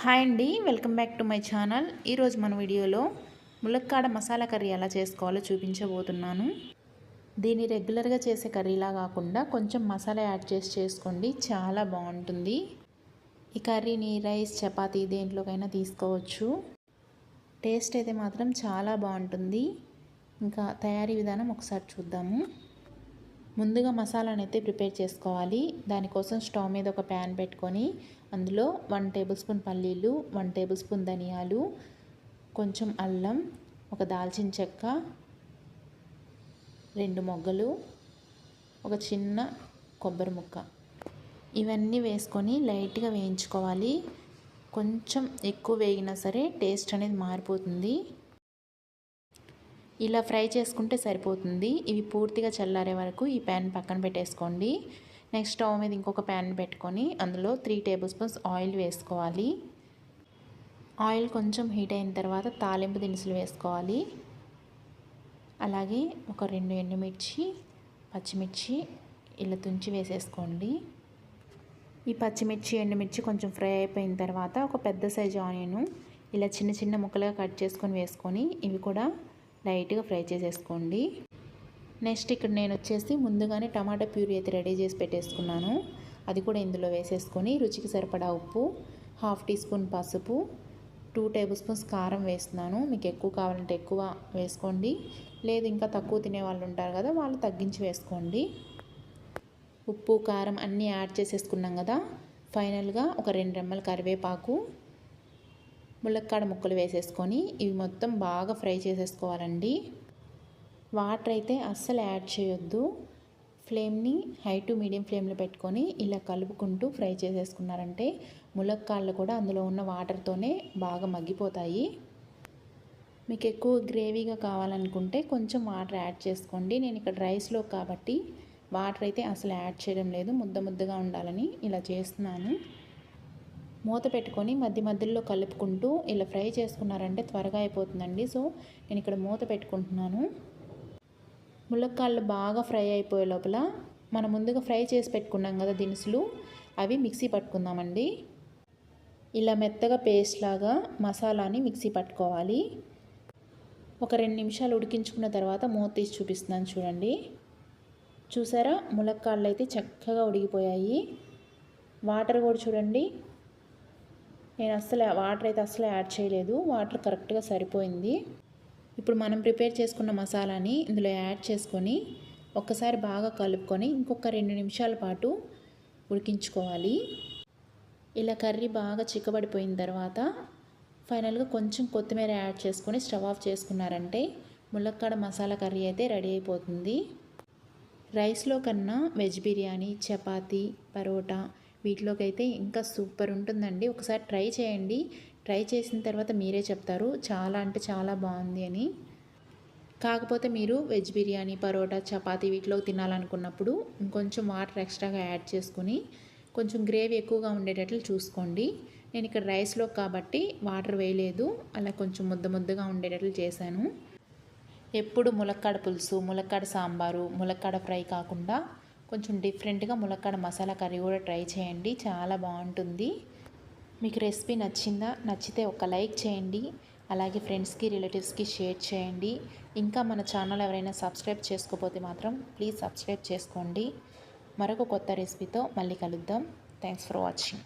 Hi అండి, welcome back to my channel. ఈరోజు మన వీడియోలో ములక్కాడ మసాలా కర్రీ ఎలా చేసుకోవాలో చూపించబోతున్నాను. దీన్ని రెగ్యులర్గా చేసే కర్రీలా కాకుండా కొంచెం మసాలా యాడ్ చేసి చేసుకోండి, చాలా బాగుంటుంది. ఈ కర్రీని రైస్, చపాతీ దేంట్లోకైనా తీసుకోవచ్చు. టేస్ట్ అయితే మాత్రం చాలా బాగుంటుంది. ఇంకా తయారీ విధానం ఒకసారి చూద్దాము. ముందుగా మసాలాను అయితే ప్రిపేర్ చేసుకోవాలి. దానికోసం స్టవ్ మీద ఒక ప్యాన్ పెట్టుకొని అందులో 1 టేబుల్ స్పూన్ పల్లీలు, 1 టేబుల్ స్పూన్ ధనియాలు, కొంచెం అల్లం, ఒక దాల్చిన చెక్క, 2 మొగ్గలు, ఒక చిన్న కొబ్బరి ముక్క, ఇవన్నీ వేసుకొని లైట్గా వేయించుకోవాలి. కొంచెం ఎక్కువ వేగినా సరే టేస్ట్ అనేది మారిపోతుంది. ఇలా ఫ్రై చేసుకుంటే సరిపోతుంది. ఇవి పూర్తిగా చల్లారే వరకు ఈ ప్యాన్ పక్కన పెట్టేసుకోండి. నెక్స్ట్ స్టవ్ మీద ఇంకొక ప్యాన్ పెట్టుకొని అందులో 3 టేబుల్ స్పూన్స్ ఆయిల్ వేసుకోవాలి. ఆయిల్ కొంచెం హీట్ అయిన తర్వాత తాలింపు దినుసులు వేసుకోవాలి. అలాగే ఒక 2 ఎండుమిర్చి, పచ్చిమిర్చి ఇలా తుంచి వేసేసుకోండి. ఈ పచ్చిమిర్చి, ఎండుమిర్చి కొంచెం ఫ్రై అయిపోయిన తర్వాత ఒక పెద్ద సైజు ఆనియన్ ఇలా చిన్న చిన్న ముక్కలుగా కట్ చేసుకొని వేసుకొని ఇవి కూడా లైట్గా ఫ్రై చేసేసుకోండి. నెక్స్ట్ ఇక్కడ నేను వచ్చేసి ముందుగానే టమాటా ప్యూరీ అయితే రెడీ చేసి పెట్టేసుకున్నాను. అది కూడా ఇందులో వేసేసుకొని రుచికి సరిపడా ఉప్పు, 1/2 టీ స్పూన్ పసుపు, 2 టేబుల్ స్పూన్స్ కారం వేస్తున్నాను. మీకు ఎక్కువ కావాలంటే ఎక్కువ వేసుకోండి, లేదు ఇంకా తక్కువ తినే వాళ్ళు ఉంటారు కదా, వాళ్ళు తగ్గించి వేసుకోండి. ఉప్పు, కారం అన్నీ యాడ్ చేసేసుకున్నాం కదా. ఫైనల్గా ఒక 2 రెమ్మల కరివేపాకు, ములక్కాడ ముక్కలు వేసేసుకొని ఇవి మొత్తం బాగా ఫ్రై చేసేసుకోవాలండి. వాటర్ అయితే అస్సలు యాడ్ చేయొద్దు. ఫ్లేమ్ని హై టు మీడియం ఫ్లేమ్లో పెట్టుకొని ఇలా కలుపుకుంటూ ఫ్రై చేసేసుకున్నారంటే ములక్కాడలు కూడా అందులో ఉన్న వాటర్తోనే బాగా మగ్గిపోతాయి. మీకు ఎక్కువ గ్రేవీగా కావాలనుకుంటే కొంచెం వాటర్ యాడ్ చేసుకోండి. నేను ఇక్కడ రైస్లో కాబట్టి వాటర్ అయితే అసలు యాడ్ చేయడం లేదు. ముద్ద ముద్దగా ఉండాలని ఇలా చేస్తున్నాను. మూత పెట్టుకొని మధ్య మధ్యలో కలుపుకుంటూ ఇలా ఫ్రై చేసుకున్నారంటే త్వరగా అయిపోతుందండి. సో నేను ఇక్కడ మూత పెట్టుకుంటున్నాను. ములక్కాళ్ళు బాగా ఫ్రై అయిపోయే లోపల మనం ముందుగా ఫ్రై చేసి పెట్టుకున్నాం కదా దినుసులు, అవి మిక్సీ పట్టుకుందామండి. ఇలా మెత్తగా పేస్ట్ లాగా మసాలాని మిక్సీ పట్టుకోవాలి. ఒక 2 నిమిషాలు ఉడికించుకున్న తర్వాత మూత తీసి చూపిస్తున్నాను చూడండి. చూసారా, ములక్కాళ్ళు అయితే చక్కగా ఉడికిపోయాయి. వాటర్ కూడా చూడండి, నేను వాటర్ అయితే అస్సలు యాడ్ చేయలేదు. వాటర్ కరెక్ట్గా సరిపోయింది. ఇప్పుడు మనం ప్రిపేర్ చేసుకున్న మసాలాని ఇందులో యాడ్ చేసుకొని ఒక్కసారి బాగా కలుపుకొని ఇంకొక 2 నిమిషాల పాటు ఉడికించుకోవాలి. ఇలా కర్రీ బాగా చిక్కబడిపోయిన తర్వాత ఫైనల్గా కొంచెం కొత్తిమీర యాడ్ చేసుకొని స్టవ్ ఆఫ్ చేసుకున్నారంటే ములక్కాడ మసాలా కర్రీ అయితే రెడీ అయిపోతుంది. రైస్లో కన్నా వెజ్ బిర్యానీ, చపాతీ, పరోటా వీటిలోకి అయితే ఇంకా సూపర్ ఉంటుందండి. ఒకసారి ట్రై చేయండి. ట్రై చేసిన తర్వాత మీరే చెప్తారు చాలా అంటే చాలా బాగుంది అని. కాకపోతే మీరు వెజ్ బిర్యానీ, పరోటా, చపాతీ వీటిలోకి తినాలనుకున్నప్పుడు ఇంకొంచెం వాటర్ ఎక్స్ట్రాగా యాడ్ చేసుకుని కొంచెం గ్రేవీ ఎక్కువగా ఉండేటట్లు చూసుకోండి. నేను ఇక్కడ రైస్లో కాబట్టి వాటర్ వేయలేదు, అలా కొంచెం ముద్ద ముద్దగా ఉండేటట్లు చేశాను. ఎప్పుడు ములక్కాడ పులుసు, ములక్కాడ సాంబారు, ములక్కాడ ఫ్రై కాకుండా కొంచెం డిఫరెంట్గా ములక్కాడ మసాలా కర్రీ కూడా ట్రై చేయండి, చాలా బాగుంటుంది. మీకు రెసిపీ నచ్చిందా? నచ్చితే ఒక లైక్ చేయండి. అలాగే ఫ్రెండ్స్కి, రిలేటివ్స్కి షేర్ చేయండి. ఇంకా మన ఛానల్ ఎవరైనా సబ్స్క్రైబ్ చేసుకోకపోతే మాత్రం ప్లీజ్ సబ్స్క్రైబ్ చేసుకోండి. మరొక కొత్త రెసిపీతో మళ్ళీ కలుద్దాం. Thanks for watching.